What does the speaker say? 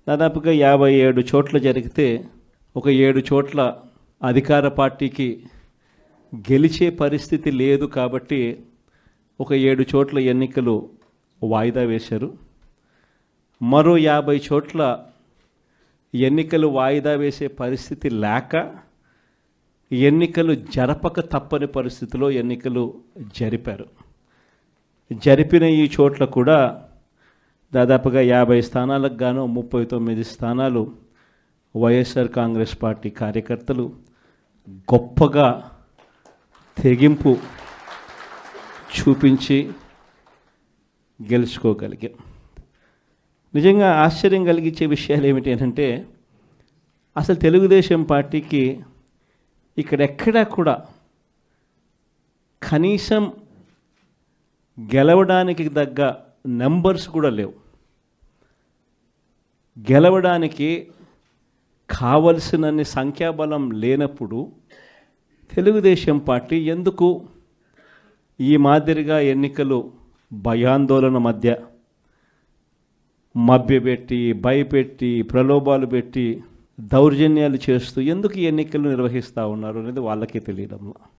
దాదాపుగా 57 చోట్ల జరిగితే ఒక 7 చోట్ల అధికార పార్టీకి గెలిచే పరిస్థితి లేదు కాబట్టి ఒక 7 చోట్ల ఎన్నికలు వాయిదా వేశారు. మరో 50 చోట్ల ఎన్నికలు వాయిదా వేసే పరిస్థితి లేక ఎన్నికలు జరపక తప్పని పరిస్థితిలో ఎన్నికలు జరిపారు. జరిపిన ఈ చోట్ల కూడా దాదాపుగా 50 స్థానాలకు గాను 39 స్థానాలు వైఎస్ఆర్ కాంగ్రెస్ పార్టీ కార్యకర్తలు గొప్పగా తెగింపు చూపించి గెలుచుకోగలిగాం. నిజంగా ఆశ్చర్యం కలిగించే విషయాలు ఏమిటి అంటే అసలు తెలుగుదేశం పార్టీకి ఇక్కడెక్కడా కూడా కనీసం గెలవడానికి తగ్గ నెంబర్స్ కూడా లేవు. గెలవడానికి కావలసినన్ని సంఖ్యాబలం లేనప్పుడు తెలుగుదేశం పార్టీ ఎందుకు ఈ మాదిరిగా ఎన్నికలు భయాందోళన మధ్య మభ్యపెట్టి భయపెట్టి ప్రలోభాలు పెట్టి దౌర్జన్యాలు చేస్తూ ఎందుకు ఈ ఎన్నికలు నిర్వహిస్తూ ఉన్నారు అనేది వాళ్ళకే తెలియడం.